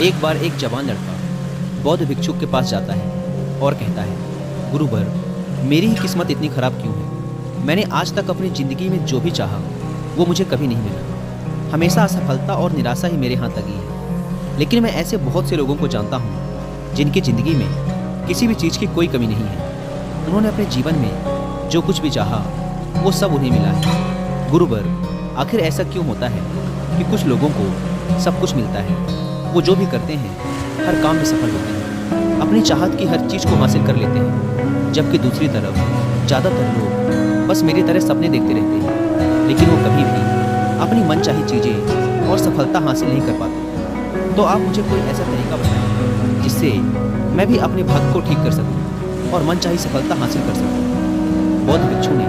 एक बार एक जवान लड़का बौद्ध भिक्षुक के पास जाता है और कहता है, गुरुवर, मेरी ही किस्मत इतनी खराब क्यों है? मैंने आज तक अपनी ज़िंदगी में जो भी चाहा वो मुझे कभी नहीं मिला। हमेशा असफलता और निराशा ही मेरे हाथ लगी है। लेकिन मैं ऐसे बहुत से लोगों को जानता हूँ जिनकी ज़िंदगी में किसी भी चीज़ की कोई कमी नहीं है। उन्होंने अपने जीवन में जो कुछ भी चाहा वो सब उन्हें मिला है। गुरुवर, आखिर ऐसा क्यों होता है कि कुछ लोगों को सब कुछ मिलता है, वो जो भी करते हैं हर काम में सफल होते हैं, अपनी चाहत की हर चीज़ को हासिल कर लेते हैं, जबकि दूसरी तरफ ज़्यादातर लोग बस मेरी तरह सपने देखते रहते हैं, लेकिन वो कभी भी अपनी मनचाही चीज़ें और सफलता हासिल नहीं कर पाते। तो आप मुझे कोई ऐसा तरीका बताएं जिससे मैं भी अपने भाग्य को ठीक कर सकूं और मनचाही सफलता हासिल कर सकूं। बौद्ध भिक्षु ने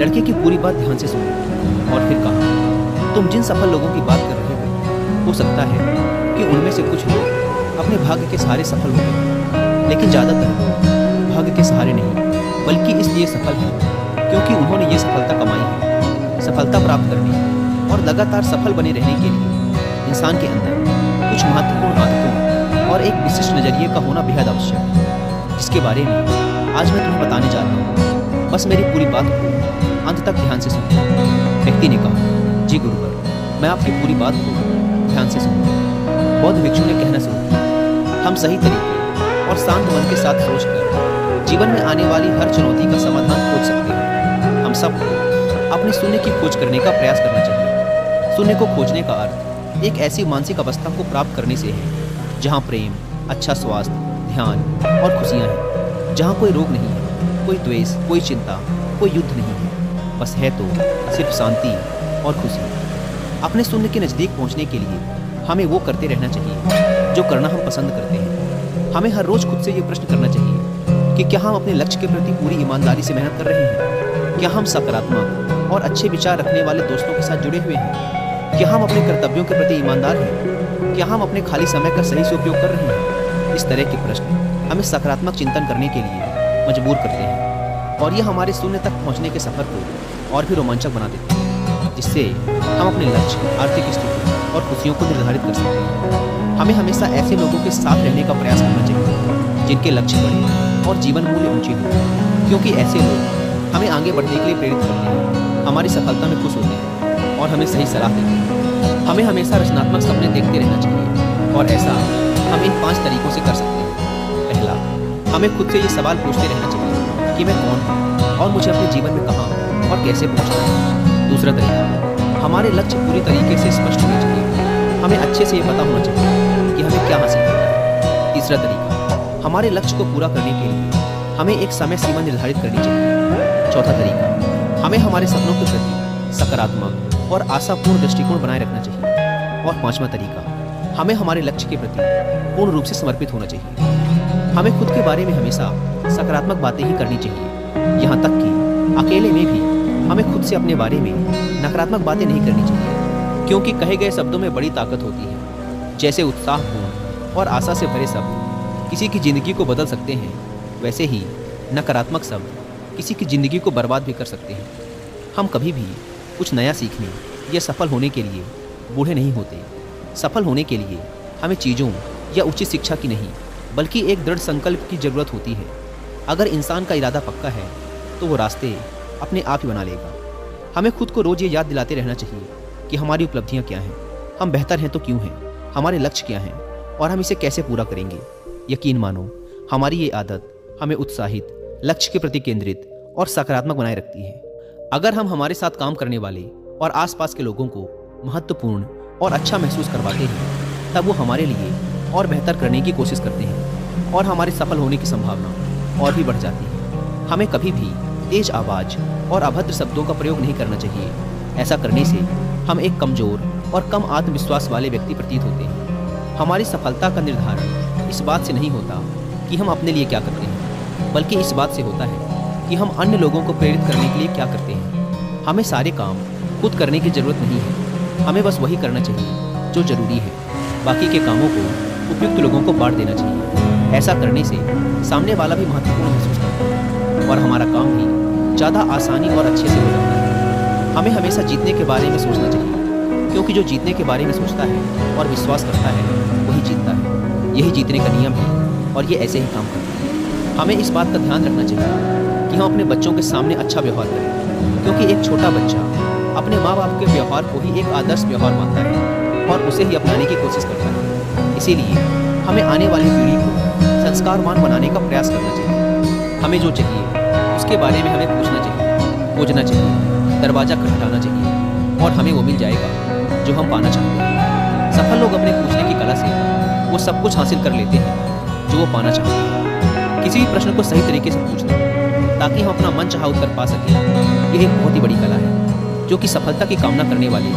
लड़के की पूरी बात ध्यान से सुनी और फिर कहा, तुम जिन सफल लोगों की बात कर रहे हो सकता है कि उनमें से कुछ लोग अपने भाग्य के सहारे सफल हो गए, लेकिन ज़्यादातर लोग भाग्य के सहारे नहीं बल्कि इसलिए सफल हैं क्योंकि उन्होंने ये सफलता कमाई है। सफलता प्राप्त करने और लगातार सफल बने रहने के लिए इंसान के अंदर कुछ महत्वपूर्ण आदतों और एक विशिष्ट नज़रिए का होना बेहद आवश्यक है, जिसके बारे में आज मैं तुम्हें बताने जा रहा हूँ। बस मेरी पूरी बात को अंत तक ध्यान से सुनो। व्यक्ति ने कहा, जी गुरुवर, मैं आपकी पूरी बात को ध्यान से सुनूंगा। बौद्ध भिक्षु ने कहना शुरू किया, हम सही तरीके और शांत मन के साथ सोचकर जीवन में आने वाली हर चुनौती का समाधान खोज सकते हैं। हम सबको अपने शून्य की खोज करने का प्रयास करना चाहिए। शून्य को खोजने का अर्थ एक ऐसी मानसिक अवस्था को प्राप्त करने से है जहाँ प्रेम, अच्छा स्वास्थ्य, ध्यान और खुशियाँ हैं, जहाँ कोई रोग नहीं है, कोई द्वेष, कोई चिंता, कोई युद्ध नहीं है, बस है तो सिर्फ शांति और खुशी। अपने शून्य के नज़दीक पहुँचने के लिए हमें वो करते रहना चाहिए जो करना हम पसंद करते हैं। हमें हर रोज़ खुद से ये प्रश्न करना चाहिए कि क्या हम अपने लक्ष्य के प्रति पूरी ईमानदारी से मेहनत कर रहे हैं? क्या हम सकारात्मक और अच्छे विचार रखने वाले दोस्तों के साथ जुड़े हुए हैं? क्या हम अपने कर्तव्यों के प्रति ईमानदार हैं? क्या हम अपने खाली समय का सही से उपयोग कर रहे हैं? इस तरह के प्रश्न हमें सकारात्मक चिंतन करने के लिए मजबूर करते हैं और ये हमारे शून्य तक पहुँचने के सफ़र को और भी रोमांचक बना देते हैं, जिससे हम अपने लक्ष्य, आर्थिक स्थिति और खुशियों को निर्धारित कर सकते हैं। हमें हमेशा ऐसे लोगों के साथ रहने का प्रयास करना चाहिए जिनके लक्ष्य बड़े और जीवन मूल्य ऊंचे हों, क्योंकि ऐसे लोग हमें आगे बढ़ने के लिए प्रेरित करते हैं, हमारी सफलता में खुश होते हैं और हमें सही सलाह देते हैं। हमें हमेशा रचनात्मक सपने देखते रहना चाहिए और ऐसा हम इन 5 तरीकों से कर सकते हैं। पहला, हमें खुद से ये सवाल पूछते रहना चाहिए कि मैं कौन हूँ और मुझे अपने जीवन में कहाँ और कैसे पहुँचना है। दूसरा तरीका, हमारे लक्ष्य पूरी तरीके से स्पष्ट होने चाहिए। हमें अच्छे से ये पता होना चाहिए कि हमें क्या हासिल करना है। तीसरा तरीका, हमारे लक्ष्य को पूरा करने के लिए हमें एक समय सीमा निर्धारित करनी चाहिए। चौथा तरीका, हमें हमारे सपनों के प्रति सकारात्मक और आशापूर्ण दृष्टिकोण बनाए रखना चाहिए। और पांचवा तरीका, हमें हमारे लक्ष्य के प्रति पूर्ण रूप से समर्पित होना चाहिए। हमें खुद के बारे में हमेशा सकारात्मक बातें ही करनी चाहिए, यहाँ तक कि अकेले में भी हमें खुद से अपने बारे में नकारात्मक बातें नहीं करनी चाहिए, क्योंकि कहे गए शब्दों में बड़ी ताकत होती है। जैसे उत्साहपूर्ण और आशा से भरे शब्द किसी की ज़िंदगी को बदल सकते हैं, वैसे ही नकारात्मक शब्द किसी की ज़िंदगी को बर्बाद भी कर सकते हैं। हम कभी भी कुछ नया सीखने या सफल होने के लिए बूढ़े नहीं होते। सफल होने के लिए हमें चीज़ों या उचित शिक्षा की नहीं, बल्कि एक दृढ़ संकल्प की ज़रूरत होती है। अगर इंसान का इरादा पक्का है तो वो रास्ते अपने आप ही बना लेगा। हमें खुद को रोज़ ये याद दिलाते रहना चाहिए कि हमारी उपलब्धियाँ क्या हैं, हम बेहतर हैं तो क्यों हैं, हमारे लक्ष्य क्या हैं और हम इसे कैसे पूरा करेंगे। यकीन मानो, हमारी ये आदत हमें उत्साहित, लक्ष्य के प्रति केंद्रित और सकारात्मक बनाए रखती है। अगर हम हमारे साथ काम करने वाले और आसपास के लोगों को महत्वपूर्ण और अच्छा महसूस करवाते हैं, तब वो हमारे लिए और बेहतर करने की कोशिश करते हैं और हमारे सफल होने की संभावना और भी बढ़ जाती है। हमें कभी भी तेज आवाज़ और अभद्र शब्दों का प्रयोग नहीं करना चाहिए। ऐसा करने से हम एक कमज़ोर और कम आत्मविश्वास वाले व्यक्ति प्रतीत होते हैं। हमारी सफलता का निर्धारण इस बात से नहीं होता कि हम अपने लिए क्या करते हैं, बल्कि इस बात से होता है कि हम अन्य लोगों को प्रेरित करने के लिए क्या करते हैं। हमें सारे काम खुद करने की ज़रूरत नहीं है, हमें बस वही करना चाहिए जो ज़रूरी है। बाकी के कामों को उपयुक्त लोगों को बांट देना चाहिए। ऐसा करने से सामने वाला भी महत्वपूर्ण महसूस करता है और हमारा काम भी ज़्यादा आसानी और अच्छे से हो जाता है। हमें हमेशा जीतने के बारे में सोचना चाहिए, क्योंकि जो जीतने के बारे में सोचता है और विश्वास करता है वही जीतता है। यही जीतने का नियम है और ये ऐसे ही काम करता है। हमें इस बात का ध्यान रखना चाहिए कि हम अपने बच्चों के सामने अच्छा व्यवहार करें, क्योंकि एक छोटा बच्चा अपने माँ बाप के व्यवहार को ही एक आदर्श व्यवहार मानता है और उसे ही अपनाने की कोशिश करता है। इसीलिए हमें आने वाली पीढ़ी को संस्कारवान बनाने का प्रयास करना चाहिए। हमें जो चाहिए उसके बारे में हमें पूछना चाहिए, खोजना चाहिए, दरवाज़ा खटखटाना चाहिए और हमें वो मिल जाएगा जो हम पाना चाहते हैं। सफल लोग अपने पूछने की कला से वो सब कुछ हासिल कर लेते हैं जो वो पाना चाहते हैं। किसी भी प्रश्न को सही तरीके से पूछना ताकि हम अपना मन चाहा उत्तर पा सकें, यह एक बहुत ही बड़ी कला है जो कि सफलता की कामना करने वाले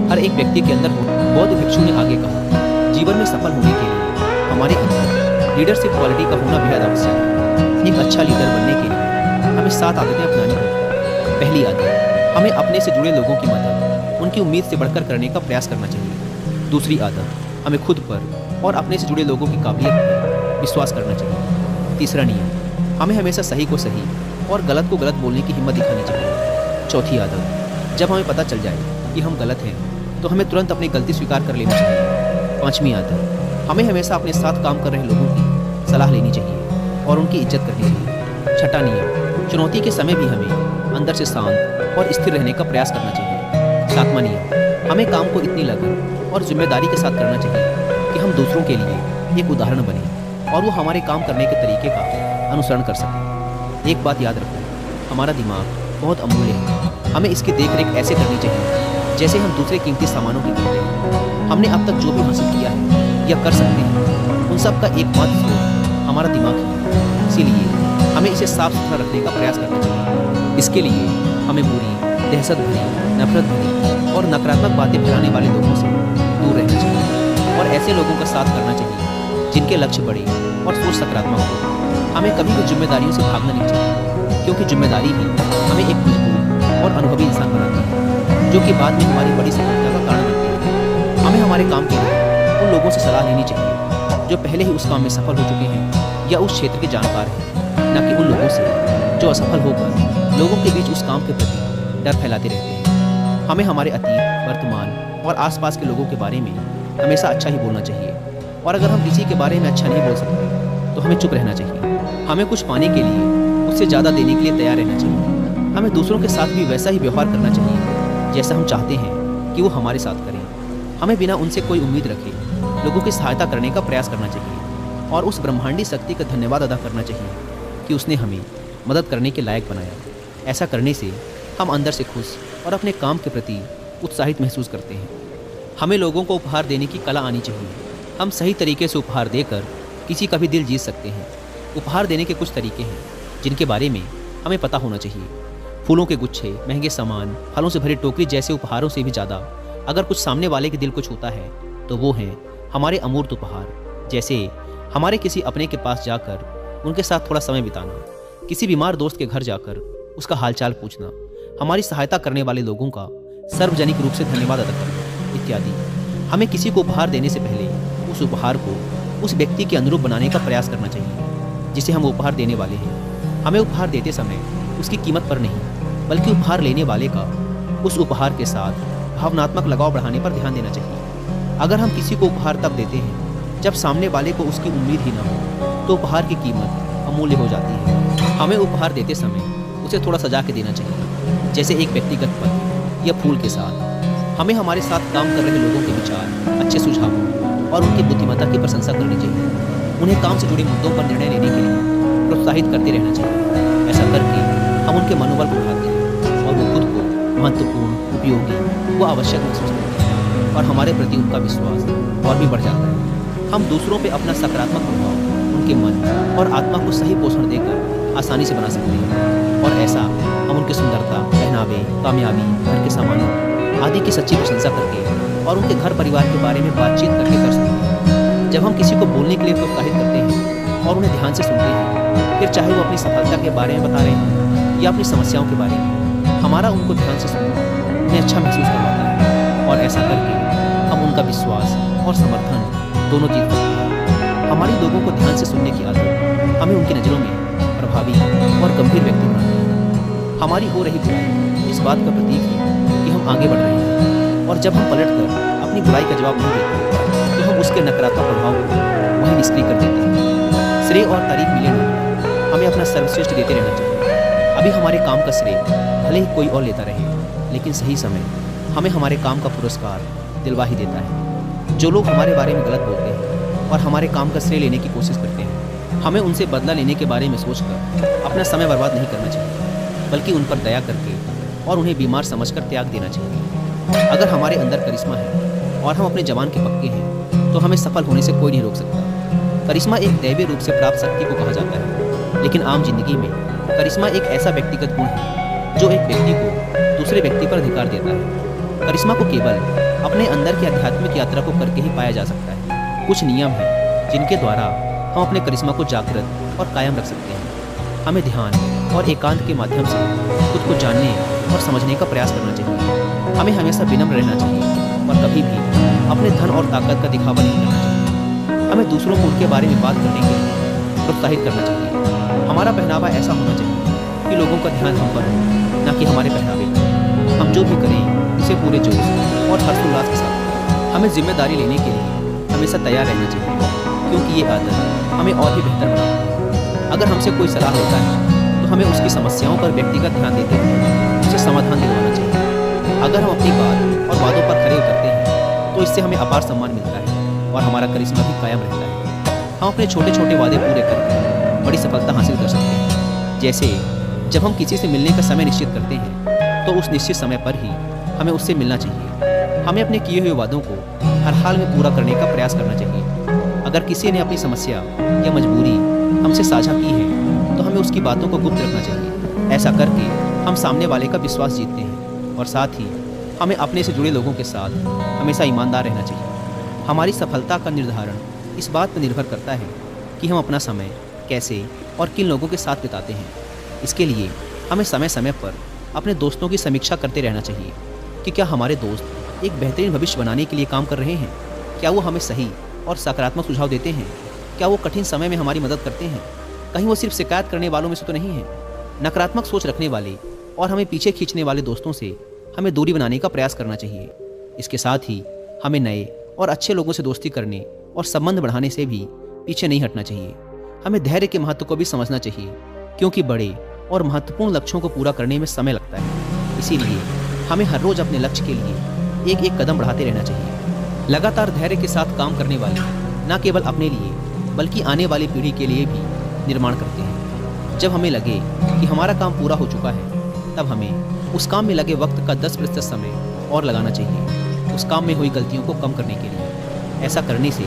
हर एक व्यक्ति के अंदर हो। बौद्ध भिक्षु ने आगे कहा, जीवन में सफल होने के लिए हमारे अंदर लीडरशिप क्वालिटी का होना बेहद आवश्यक है। एक अच्छा लीडर बनने के लिए हमें 7 आदतें अपनानी होंगी। पहली आदत, हमें अपने से जुड़े लोगों की मदद उनकी उम्मीद से बढ़कर करने का प्रयास करना चाहिए। दूसरी आदत, हमें खुद पर और अपने से जुड़े लोगों की काबिलियत पर विश्वास करना चाहिए। तीसरा नियम, हमें हमेशा सही को सही और गलत को गलत बोलने की हिम्मत दिखानी चाहिए। चौथी आदत, जब हमें पता चल जाए कि हम गलत हैं तो हमें तुरंत अपनी गलती स्वीकार कर लेनी चाहिए। पांचवी आदत, हमें हमेशा अपने साथ काम कर रहे लोगों की सलाह लेनी चाहिए और उनकी इज्जत करनी चाहिए। छठा नियम, चुनौती के समय भी हमें अंदर से शांत और स्थिर रहने का प्रयास करना चाहिए। सातवां नियम, हमें काम को इतनी लगन और जिम्मेदारी के साथ करना चाहिए कि हम दूसरों के लिए एक उदाहरण बने और वो हमारे काम करने के तरीके का अनुसरण कर सकें। एक बात याद रखो, हमारा दिमाग बहुत अमूल्य है। हमें इसकी देखरेख ऐसे करनी चाहिए जैसे हम दूसरे कीमती सामानों की करते हैं। हमने अब तक जो भी हासिल किया है या कर सकते हैं, उन सब का एकमात्र स्रोत हमारा दिमाग ही है। इसीलिए हमें इसे साफ सुथरा रखने का प्रयास करना चाहिए। इसके लिए हमें बुरी, दहशत भरी, नफरत भरी और नकारात्मक बातें फैलाने वाले लोगों से दूर रहना चाहिए और ऐसे लोगों का साथ करना चाहिए जिनके लक्ष्य बड़े और सोच सकारात्मक हो। हमें कभी भी जिम्मेदारियों से भागना नहीं चाहिए, क्योंकि जिम्मेदारी ही हमें एक मजबूत और अनुभवी इंसान बनाती है जो कि बाद में हमारी बड़ी सफलता का कारण बनती है। हमें हमारे काम के लिए उन लोगों से सलाह लेनी चाहिए जो पहले ही उस काम में सफल हो चुके हैं या उस क्षेत्र के जानकार हैं, न कि उन लोगों से जो असफल होकर लोगों के बीच उस काम के प्रति डर फैलाते रहते हैं। हमें हमारे अतीत, वर्तमान और आसपास के लोगों के बारे में हमेशा अच्छा ही बोलना चाहिए और अगर हम किसी के बारे में अच्छा नहीं बोल सकते तो हमें चुप रहना चाहिए। हमें कुछ पाने के लिए उससे ज़्यादा देने के लिए तैयार रहना चाहिए। हमें दूसरों के साथ भी वैसा ही व्यवहार करना चाहिए जैसा हम चाहते हैं कि वो हमारे साथ करें। हमें बिना उनसे कोई उम्मीद रखे लोगों की सहायता करने का प्रयास करना चाहिए और उस ब्रह्मांडी शक्ति का धन्यवाद अदा करना चाहिए कि उसने हमें मदद करने के लायक बनाया। ऐसा करने से हम अंदर से खुश और अपने काम के प्रति उत्साहित महसूस करते हैं। हमें लोगों को उपहार देने की कला आनी चाहिए। हम सही तरीके से उपहार देकर किसी का भी दिल जीत सकते हैं। उपहार देने के कुछ तरीके हैं जिनके बारे में हमें पता होना चाहिए। फूलों के गुच्छे, महंगे सामान, फलों से भरी टोकरी जैसे उपहारों से भी ज़्यादा अगर कुछ सामने वाले के दिल को छूता है तो वो हैं हमारे अमूर्त उपहार। जैसे हमारे किसी अपने के पास जाकर उनके साथ थोड़ा समय बिताना, किसी बीमार दोस्त के घर जाकर उसका हालचाल पूछना, हमारी सहायता करने वाले लोगों का सार्वजनिक रूप से धन्यवाद अदा करना इत्यादि। हमें किसी को उपहार देने से पहले उस उपहार को उस व्यक्ति के अनुरूप बनाने का प्रयास करना चाहिए जिसे हम उपहार देने वाले हैं। हमें उपहार देते समय उसकी कीमत पर नहीं, बल्कि उपहार लेने वाले का उस उपहार के साथ भावनात्मक लगाव बढ़ाने पर ध्यान देना चाहिए। अगर हम किसी को उपहार तब देते हैं जब सामने वाले को उसकी उम्मीद ही ना हो तो उपहार की कीमत अमूल्य हो जाती है। हमें उपहार देते समय उसे थोड़ा सजा के देना चाहिए, जैसे एक व्यक्तिगत पत्र या फूल के साथ। हमें हमारे साथ काम कर रहे लोगों के विचार, अच्छे सुझावों और उनकी बुद्धिमत्ता की प्रशंसा करनी चाहिए। उन्हें काम से जुड़े मुद्दों पर निर्णय लेने के लिए प्रोत्साहित करते रहना चाहिए। ऐसा करके हम उनके मनोबल को बढ़ाते हैं और वो खुद को महत्वपूर्ण, उपयोगी व आवश्यक महसूस करते हैं और हमारे प्रति उनका विश्वास और भी बढ़ जाता है। हम दूसरों पे अपना सकारात्मक प्रभाव उनके मन और आत्मा को सही पोषण देकर आसानी से बना सकते हैं और ऐसा हम उनकी सुंदरता, पहनावे, कामयाबी, घर के सामानों आदि की सच्ची प्रशंसा करके और उनके घर परिवार के बारे में बातचीत करके कर सकते हैं। जब हम किसी को बोलने के लिए प्रोत्साहित करते हैं और उन्हें ध्यान से सुनते हैं, फिर चाहे वो अपनी सफलता के बारे में बता रहे हैं या अपनी समस्याओं के बारे में, हमारा उनको ध्यान से सुनना उन्हें अच्छा महसूस करवाता है और ऐसा करके हम उनका विश्वास और समर्थन दोनों जीत सकते हैं। हमारी लोगों को ध्यान से सुनने की आदत हमें उनकी नज़रों में प्रभावी और गंभीर व्यक्ति बनाती है। हमारी हो रही बुराई इस बात का प्रतीक है कि हम आगे बढ़ रहे हैं। और जब हम पलटकर अपनी बुराई का जवाब नहीं देते तो हम उसके नकारात्मक प्रभाव को वहीं निष्क्रिय कर देते हैं। श्रेय और तारीफ मिले ना, हमें अपना सर्वश्रेष्ठ देते रहना चाहिए। अभी हमारे काम का श्रेय भले ही कोई और लेता रहे, लेकिन सही समय हमें हमारे काम का पुरस्कार दिलवा ही देता है। जो लोग हमारे बारे में गलत बोलते हैं और हमारे काम का श्रेय लेने की कोशिश करते हैं, हमें उनसे बदला लेने के बारे में सोचकर अपना समय बर्बाद नहीं करना चाहिए, बल्कि उन पर दया करके और उन्हें बीमार समझकर त्याग देना चाहिए। अगर हमारे अंदर करिश्मा है और हम अपने जवान के पक्के हैं, तो हमें सफल होने से कोई नहीं रोक सकता। करिश्मा एक दैवीय रूप से प्राप्त शक्ति को कहा जाता है, लेकिन आम जिंदगी में करिश्मा एक ऐसा व्यक्तिगत गुण है जो एक व्यक्ति को दूसरे व्यक्ति पर अधिकार देता है। करिश्मा को केवल अपने अंदर की आध्यात्मिक यात्रा को करके ही पाया जा सकता है। कुछ नियम हैं जिनके द्वारा हम अपने करिश्मा को जागृत और कायम रख सकते हैं। हमें ध्यान और एकांत के माध्यम से खुद को जानने और समझने का प्रयास करना चाहिए। हमें हमेशा विनम्र रहना चाहिए और कभी भी अपने धन और ताकत का दिखावा नहीं करना चाहिए। हमें दूसरों को उनके बारे में बात करने के लिए प्रोत्साहित करना चाहिए। हमारा पहनावा ऐसा होना चाहिए कि लोगों का ध्यान हम पर हो, न कि हमारे पहनावे पर। हम जो भी करें उसे पूरे जोश और हर्षोल्लास के साथ। हमें जिम्मेदारी लेने के लिए हमेशा तैयार रहना चाहिए, क्योंकि ये आदत हमें और भी बेहतर बनाती है। अगर हमसे कोई सलाह लेता है तो हमें उसकी समस्याओं पर व्यक्तिगत ध्यान देते हुए उसे समाधान दिलवाना चाहिए। अगर हम अपनी बात और वादों पर खरे उतरते हैं तो इससे हमें अपार सम्मान मिलता है और हमारा करिश्मा भी कायम रहता है। हम अपने छोटे छोटे वादे पूरे करके बड़ी सफलता हासिल कर सकते हैं। जैसे जब हम किसी से मिलने का समय निश्चित करते हैं तो उस निश्चित समय पर ही हमें उससे मिलना चाहिए। हमें अपने किए हुए वादों को हर हाल में पूरा करने का प्रयास करना चाहिए। अगर किसी ने अपनी समस्या या मजबूरी हमसे साझा की है तो हमें उसकी बातों को गुप्त रखना चाहिए। ऐसा करके हम सामने वाले का विश्वास जीतते हैं और साथ ही हमें अपने से जुड़े लोगों के साथ हमेशा ईमानदार रहना चाहिए। हमारी सफलता का निर्धारण इस बात पर निर्भर करता है कि हम अपना समय कैसे और किन लोगों के साथ बिताते हैं। इसके लिए हमें समय समय पर अपने दोस्तों की समीक्षा करते रहना चाहिए कि क्या हमारे दोस्त एक बेहतरीन भविष्य बनाने के लिए काम कर रहे हैं। क्या वो हमें सही और सकारात्मक सुझाव देते हैं। क्या वो कठिन समय में हमारी मदद करते हैं। कहीं वो सिर्फ शिकायत करने वालों में से तो नहीं है। नकारात्मक सोच रखने वाले और हमें पीछे खींचने वाले दोस्तों से हमें दूरी बनाने का प्रयास करना चाहिए। इसके साथ ही हमें नए और अच्छे लोगों से दोस्ती करने और संबंध बढ़ाने से भी पीछे नहीं हटना चाहिए। हमें धैर्य के महत्व को भी समझना चाहिए, क्योंकि बड़े और महत्वपूर्ण लक्ष्यों को पूरा करने में समय लगता है। इसीलिए हमें हर रोज अपने लक्ष्य के लिए एक एक कदम बढ़ाते रहना चाहिए। लगातार धैर्य के साथ काम करने वाले न केवल अपने लिए बल्कि आने वाली पीढ़ी के लिए भी निर्माण करते हैं। जब हमें लगे कि हमारा काम पूरा हो चुका है, तब हमें उस काम में लगे वक्त का 10% समय और लगाना चाहिए, उस काम में हुई गलतियों को कम करने के लिए। ऐसा करने से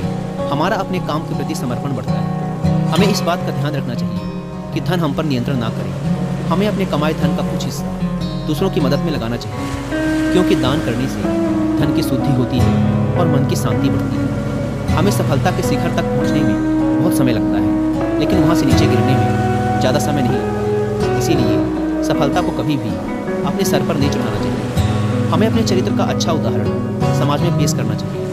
हमारा अपने काम के प्रति समर्पण बढ़ता है। हमें इस बात का ध्यान रखना चाहिए कि धन हम पर नियंत्रण ना करे। हमें अपने कमाए धन का कुछ हिस्सा दूसरों की मदद में लगाना चाहिए, क्योंकि दान करने से धन की शुद्धि होती है और मन की शांति बढ़ती है। हमें सफलता के शिखर तक पहुंचने में बहुत समय लगता है, लेकिन वहां से नीचे गिरने में ज़्यादा समय नहीं लगता। इसीलिए सफलता को कभी भी अपने सर पर नहीं चढ़ाना चाहिए। हमें अपने चरित्र का अच्छा उदाहरण समाज में पेश करना चाहिए,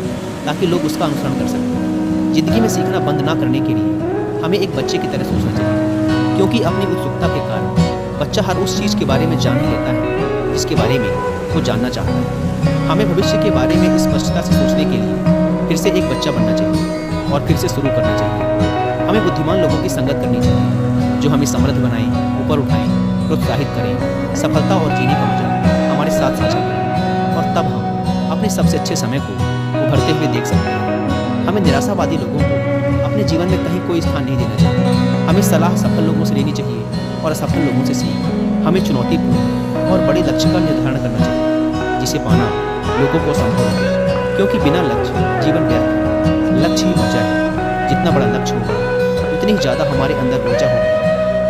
ताकि लोग उसका अनुसरण कर सकें। जिंदगी में सीखना बंद ना करने के लिए हमें एक बच्चे की तरह सोचना चाहिए, क्योंकि अपनी उत्सुकता के कारण बच्चा हर उस चीज़ के बारे में जान ही लेता है जिसके बारे में वो जानना चाहता है। हमें भविष्य के बारे में स्पष्टता से सोचने के लिए फिर से एक बच्चा बनना चाहिए और फिर से शुरू करना चाहिए। हमें बुद्धिमान लोगों की संगत करनी चाहिए, जो हमें समृद्ध बनाएं, ऊपर उठाएं, प्रोत्साहित करें, सफलता और जीने का मजा हमारे साथ साझा करें, और तब हम अपने सबसे अच्छे समय को उभरते हुए देख सकते हैं। हमें निराशावादी लोगों को अपने जीवन में कहीं कोई स्थान नहीं देना चाहिए। हमें सलाह सफल लोगों से लेनी चाहिए और असफल लोगों से सीख। हमें चुनौतीपूर्ण और बड़े लक्ष्य का निर्धारण करना चाहिए, जिसे पाना लोगों को संभव है, क्योंकि बिना लक्ष्य जीवन व्यर्थ है। लक्ष्य ही ऊर्जा है। जितना बड़ा लक्ष्य होगा उतनी ही ज़्यादा हमारे अंदर ऊर्जा होगी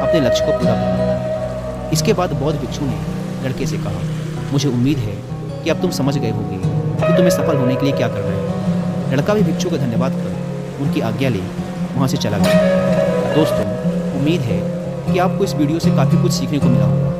अपने लक्ष्य को पूरा करने। इसके बाद बौद्ध भिक्षु ने लड़के से कहा, मुझे उम्मीद है कि अब तुम समझ गए होगे कि तुम्हें सफल होने के लिए क्या करना है। लड़का भी भिक्षु का धन्यवाद कर उनकी आज्ञा ले वहाँ से चला गया। दोस्तों, उम्मीद है कि आपको इस वीडियो से काफ़ी कुछ सीखने को मिला होगा।